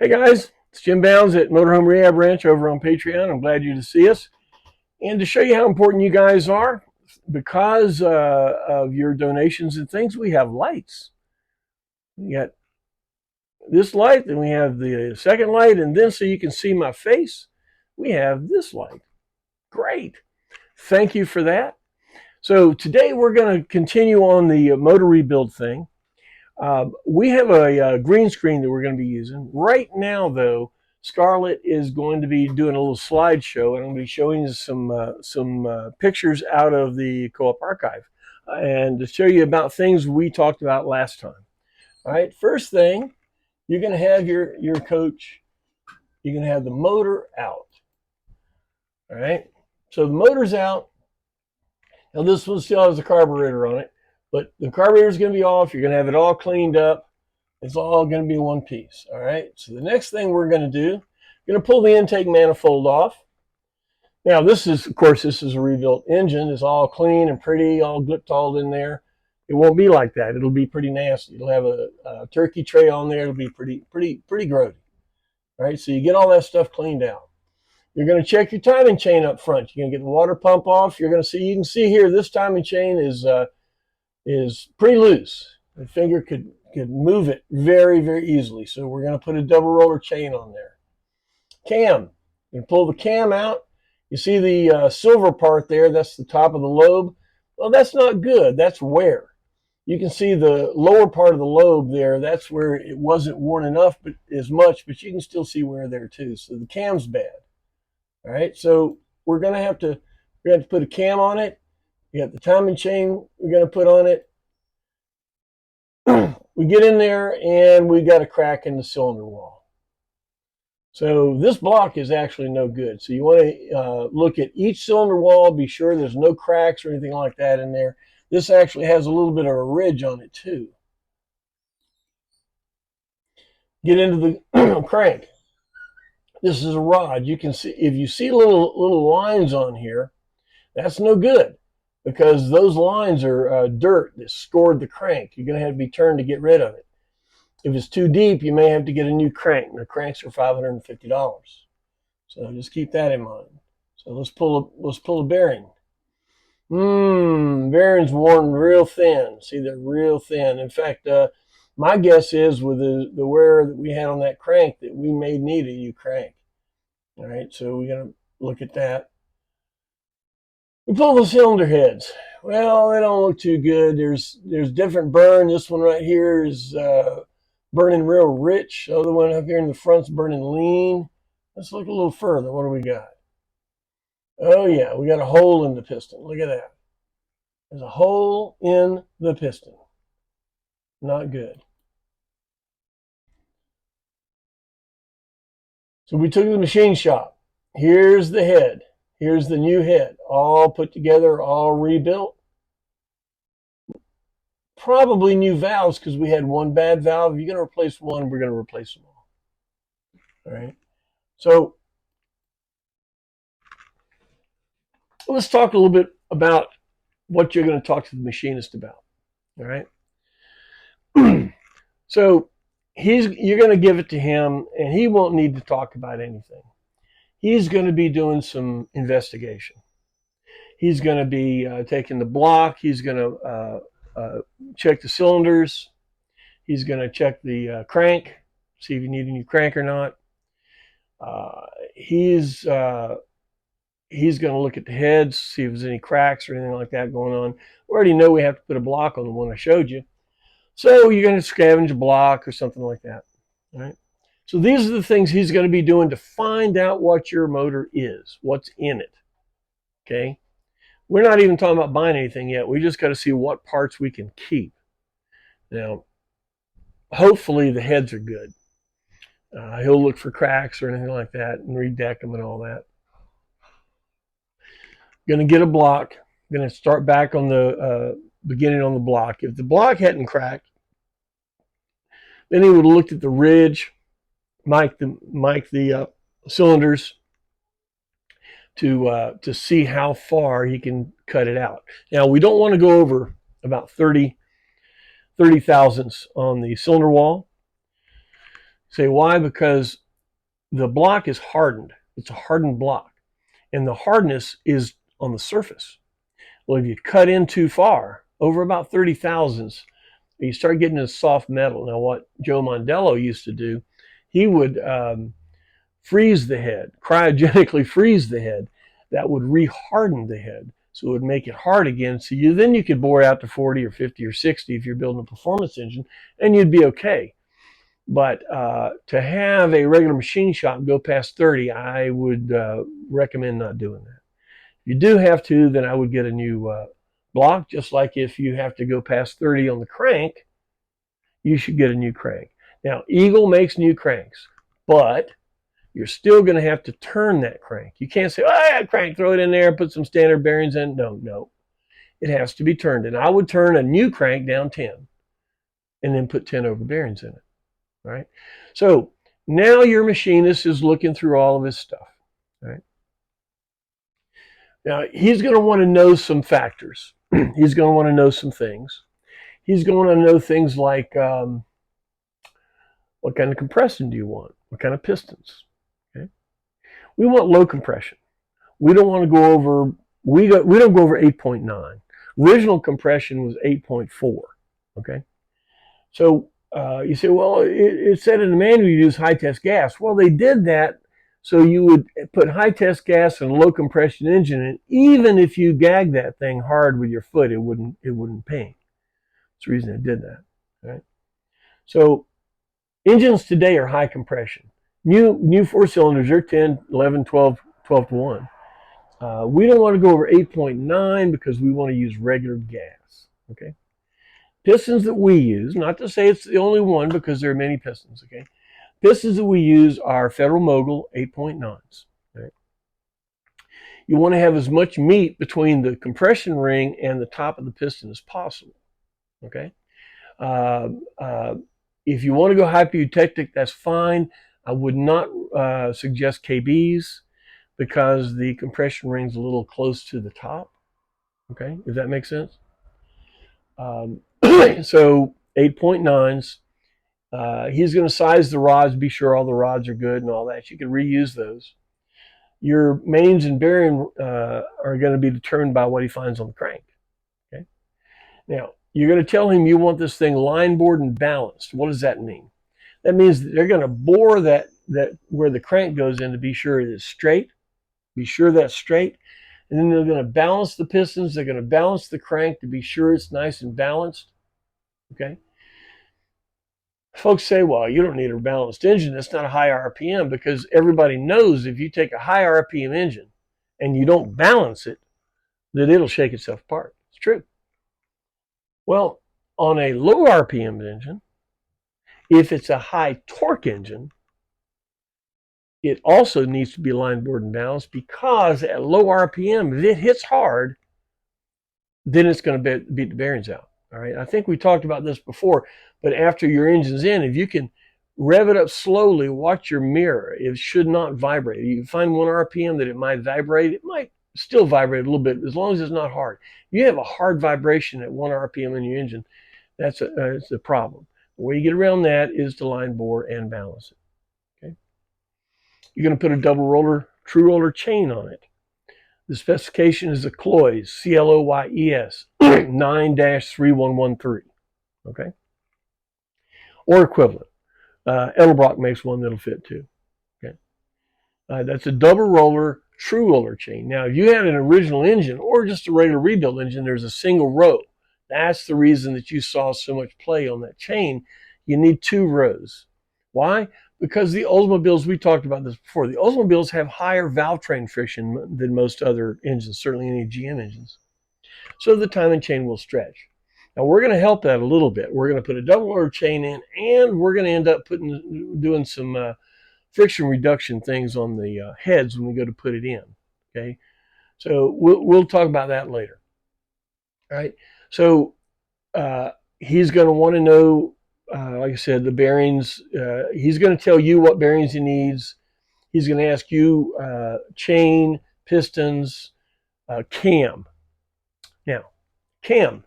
Hey guys, it's Jim Bounds at Motorhome Rehab Ranch over on Patreon. I'm glad you to see us. And to show you how important you guys are, because of your donations and things, we have lights. We got this light, then we have the second light, and then so you can see my face, we have this light. Great. Thank you for that. So today we're going to continue on the motor rebuild thing. We have a green screen that we're going to be using. Right now, though, Scarlett is going to be doing a little slideshow, and I'm going to be showing you some pictures out of the co-op archive and to show you about things we talked about last time. All right, first thing, you're going to have your coach, you're going to have the motor out. All right, so the motor's out. Now this one still has a carburetor on it, but the carburetor is going to be off. You're going to have it all cleaned up. It's all going to be one piece. All right. So the next thing we're going to do, we're going to pull the intake manifold off. Now this is, of course, this is a rebuilt engine. It's all clean and pretty, all gliptalled in there. It won't be like that. It'll be pretty nasty. It'll have a turkey tray on there. It'll be pretty grody. All right. So you get all that stuff cleaned out. You're going to check your timing chain up front. You're going to get the water pump off. You're going to see, you can see here, this timing chain is pretty loose. The finger could move it very easily. So we're going to put a double roller chain on there. Cam, you can pull the cam out. You see the silver part there, that's the top of the lobe. Well, that's not good. That's wear. You can see the lower part of the lobe there. That's where it wasn't worn enough but as much, but you can still see wear there too. So the cam's bad. All right, so we're going to have to put a cam on it. You got the timing chain we're going to put on it. We get in there and we got a crack in the cylinder wall. So this block is actually no good. So you want to look at each cylinder wall, be sure there's no cracks or anything like that in there. This actually has a little bit of a ridge on it too. Get into the crank. This is a rod. You can see, if you see little lines on here, that's no good because those lines are dirt that scored the crank. You're going to have to be turned to get rid of it. If it's too deep, you may have to get a new crank. The cranks are $550. So just keep that in mind. So let's pull a bearing. Bearing's worn real thin. See, they're real thin. In fact, my guess is with the wear that we had on that crank that we may need a new crank. All right, so we're going to look at that. We pull the cylinder heads. Well, they don't look too good. There's different burn. This one right here is burning real rich. The other one up here in the front's burning lean. Let's look a little further. What do we got? Oh yeah, we got a hole in the piston. Look at that. There's a hole in the piston. Not good. So we took to the machine shop. Here's the head. Here's the new head. All put together, all rebuilt. Probably new valves because we had one bad valve. If you're going to replace one, we're going to replace them all. All right. So let's talk a little bit about what you're going to talk to the machinist about. All right. So you're going to give it to him, and he won't need to talk about anything. He's going to be doing some investigation. He's going to be taking the block. He's going to check the cylinders. He's going to check the crank, see if you need a new crank or not. He's going to look at the heads, see if there's any cracks or anything like that going on. We already know we have to put a block on the one I showed you. So you're going to scavenge a block or something like that. All right. So these are the things he's going to be doing to find out what your motor is, what's in it. Okay. We're not even talking about buying anything yet. We just got to see what parts we can keep. Now, hopefully the heads are good. He'll look for cracks or anything like that and redeck them and all that. Going to get a block. Going to start back on the beginning on the block. If the block hadn't cracked, then he would have looked at the ridge, mic the cylinders to see how far he can cut it out. Now we don't want to go over about 30 thousandths on the cylinder wall. Say why? Because the block is hardened. It's a hardened block, and the hardness is on the surface. Well, if you cut in too far, over about 30 thousandths, you start getting into soft metal. Now, what Joe Mondello used to do, he would freeze the head, cryogenically freeze the head. That would reharden the head, so it would make it hard again. So then you could bore out to 40 or 50 or 60 if you're building a performance engine, and you'd be okay. But to have a regular machine shop go past 30, I would recommend not doing that. If you do have to, then I would get a new block, just like if you have to go past 30 on the crank, you should get a new crank. Now, Eagle makes new cranks, but you're still going to have to turn that crank. You can't say, oh, I got a crank, throw it in there, put some standard bearings in. No. It has to be turned. And I would turn a new crank down 10 and then put 10 over bearings in it. All right. So now your machinist is looking through all of his stuff. All right. Now he's going to want to know some factors. He's going to want to know some things. He's going to know things like what kind of compression do you want? What kind of pistons? Okay. We want low compression. We don't want to go over. We don't go over 8.9. Original compression was 8.4. Okay. So you say, well, it said in the manual you use high test gas. Well, they did that so you would put high test gas in a low compression engine, and even if you gag that thing hard with your foot, it wouldn't pain. That's the reason they did that. Right? So engines today are high compression. New four cylinders are 10, 11, 12 to 1. We don't want to go over 8.9 because we want to use regular gas. Okay. Pistons that we use, not to say it's the only one because there are many pistons, okay? Pistons that we use are Federal Mogul 8.9s. Right? You want to have as much meat between the compression ring and the top of the piston as possible, okay? If you want to go hypereutectic, that's fine. I would not suggest KBs because the compression ring's a little close to the top, okay? If that makes sense. So 8.9s. He's going to size the rods, be sure all the rods are good and all that. You can reuse those. Your mains and bearing are going to be determined by what he finds on the crank. Okay. Now, you're going to tell him you want this thing line bored and balanced. What does that mean? That means that they're going to bore that where the crank goes in to be sure it is straight. Be sure that's straight. And then they're going to balance the pistons. They're going to balance the crank to be sure it's nice and balanced. Okay. Folks say, well, you don't need a balanced engine. That's not a high RPM, because everybody knows if you take a high RPM engine and you don't balance it, that it'll shake itself apart. It's true. Well, on a low RPM engine, if it's a high torque engine, it also needs to be line bored and balanced, because at low RPM, if it hits hard, then it's going to beat the bearings out. All right. I think we talked about this before, but after your engine's in, if you can rev it up slowly, watch your mirror. It should not vibrate. You find 1 RPM that it might vibrate. It might still vibrate a little bit, as long as it's not hard. If you have a hard vibration at 1 RPM in your engine, that's a problem. The way you get around that is to line bore and balance it. Okay. You're going to put a double roller, true roller chain on it. The specification is a Cloyes, C-L-O-Y-E-S, 9-3113, okay? Or equivalent. Edelbrock makes one that'll fit too, okay? That's a double roller, true roller chain. Now, if you had an original engine or just a regular rebuild engine, there's a single row. That's the reason that you saw so much play on that chain. You need 2 rows. Why? Because the Oldsmobiles, we talked about this before, the Oldsmobiles have higher valve train friction than most other engines, certainly any GM engines. So the timing chain will stretch. Now we're going to help that a little bit. We're going to put a double roller chain in, and we're going to end up doing some friction reduction things on the heads when we go to put it in. Okay, so we'll talk about that later. All right. So he's going to want to know, like I said, the bearings. He's going to tell you what bearings he needs. He's going to ask you chain, pistons, cam. Now, cam.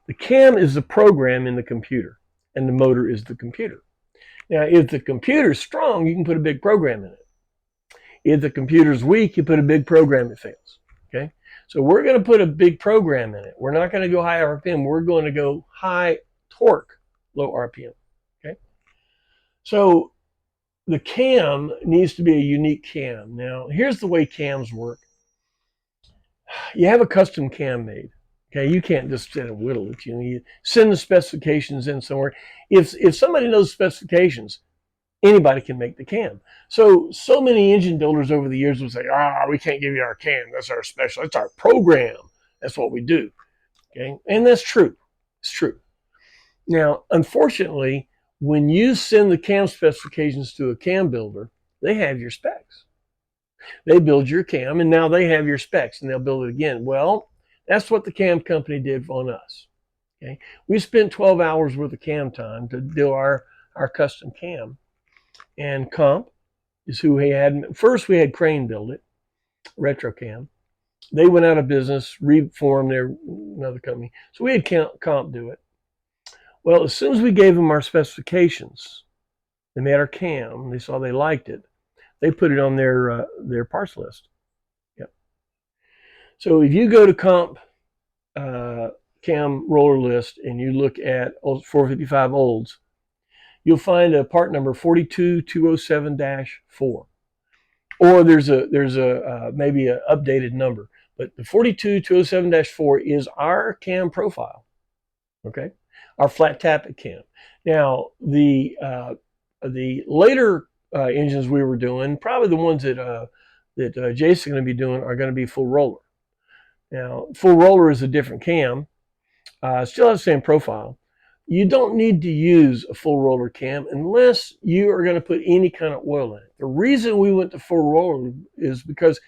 The cam is the program in the computer, and the motor is the computer. Now, if the computer's strong, you can put a big program in it. If the computer's weak, you put a big program that fails. Okay? So we're going to put a big program in it. We're not going to go high RPM. We're going to go high torque, low RPM. Okay? So the cam needs to be a unique cam. Now, here's the way cams work. You have a custom cam made. Okay, you can't just sit and whittle it. You send the specifications in somewhere. If somebody knows specifications, anybody can make the cam. So many engine builders over the years will say, we can't give you our cam. That's our special. That's our program. That's what we do. Okay, and that's true. It's true. Now, unfortunately, when you send the cam specifications to a cam builder, they have your specs. They build your cam, and now they have your specs, and they'll build it again. Well, that's what the cam company did on us. Okay, we spent 12 hours worth of cam time to do our custom cam, and Comp is who we had. First, we had Crane build it, RetroCam. They went out of business, reformed their another company, so we had Comp do it. Well, as soon as we gave them our specifications, they made our cam. They saw they liked it. They put it on their parts list. Yep. So if you go to Comp cam roller list and you look at 455 olds, you'll find a part number 42207-4, or there's a maybe an updated number, but the 42207-4 is our cam profile. Okay, our flat tappet cam. Now the later engines we were doing, probably the ones that Jason's going to be doing, are going to be full roller. Now, full roller is a different cam. Still has the same profile. You don't need to use a full roller cam unless you are going to put any kind of oil in it. The reason we went to full roller is because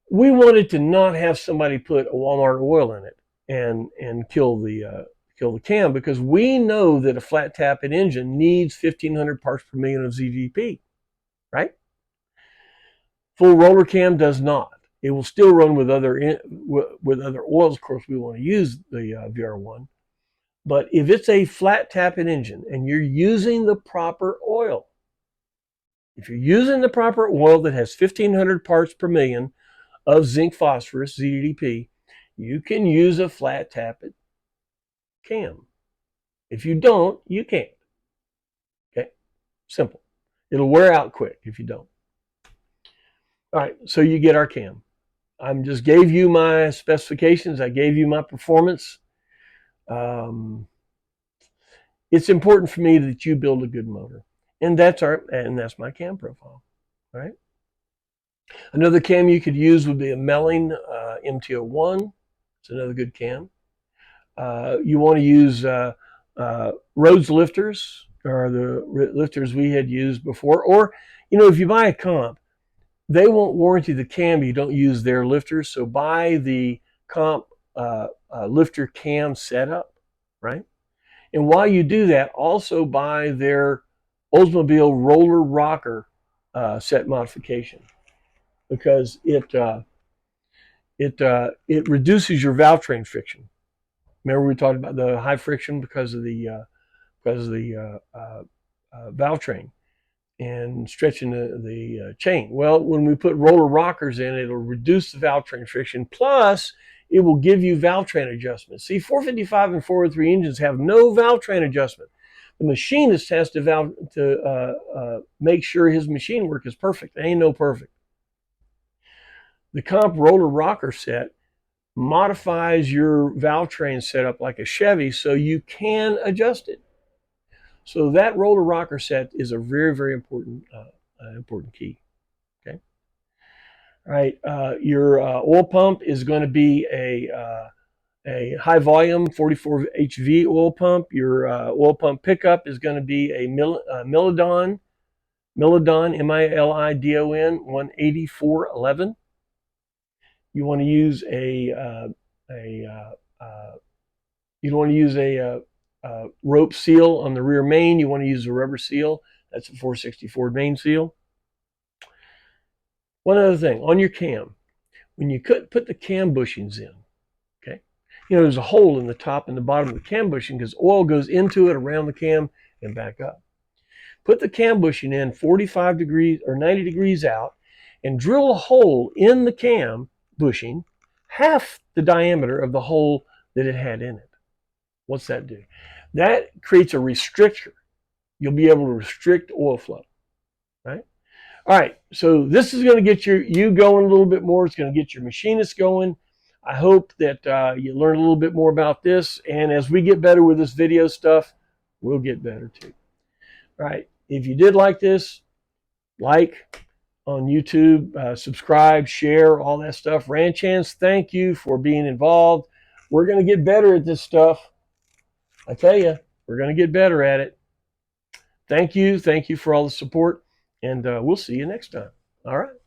we wanted to not have somebody put a Walmart oil in it and kill the cam, because we know that a flat tappet engine needs 1,500 parts per million of ZDP, right? Full roller cam does not. It will still run with other oils. Of course, we want to use the VR1. But if it's a flat tappet engine and you're using the proper oil, if you're using the proper oil that has 1,500 parts per million of zinc phosphorus, ZDP, you can use a flat tappet cam. If you don't, you can't. Okay? Simple. It'll wear out quick if you don't. All right, so you get our cam. I just gave you my specifications. I gave you my performance. It's important for me that you build a good motor, and that's my cam profile. All right. Another cam you could use would be a Melling MT01. It's another good cam. You want to use Rhodes lifters, or the lifters we had used before, or if you buy a Comp, they won't warranty the cam if you don't use their lifters. So buy the Comp lifter cam setup, right? And while you do that, also buy their Oldsmobile roller rocker set modification, because it reduces your valve train friction. Remember we talked about the high friction because of the valve train and stretching the chain. Well, when we put roller rockers in, it'll reduce the valve train friction. Plus, it will give you valve train adjustment. See, 455 and 403 engines have no valve train adjustment. The machinist has to make sure his machine work is perfect. There ain't no perfect. The Comp roller rocker set modifies your valve train setup like a Chevy, so you can adjust it. So that roller rocker set is a very, very important key. Okay. All right. Your oil pump is going to be a high volume 44 HV oil pump. Your oil pump pickup is going to be a Milidon, MILIDON 18411. You want to use a rope seal on the rear main. You want to use a rubber seal. That's a 464 main seal. One other thing, on your cam, when you put the cam bushings in, okay, there's a hole in the top and the bottom of the cam bushing because oil goes into it, around the cam, and back up. put the cam bushing in 45 degrees or 90 degrees out, and drill a hole in the cam bushing half the diameter of the hole that it had in it. What's that do? That creates a restrictor. You'll be able to restrict oil flow, right? All right, so this is going to get you going a little bit more. It's going to get your machinist going. I hope that you learn a little bit more about this, and as we get better with this video stuff, we'll get better too. All right, if you did like this, like on YouTube, subscribe, share, all that stuff. Ranch hands, thank you for being involved. We're going to get better at this stuff. I tell you, we're going to get better at it. Thank you for all the support, and we'll see you next time. All right.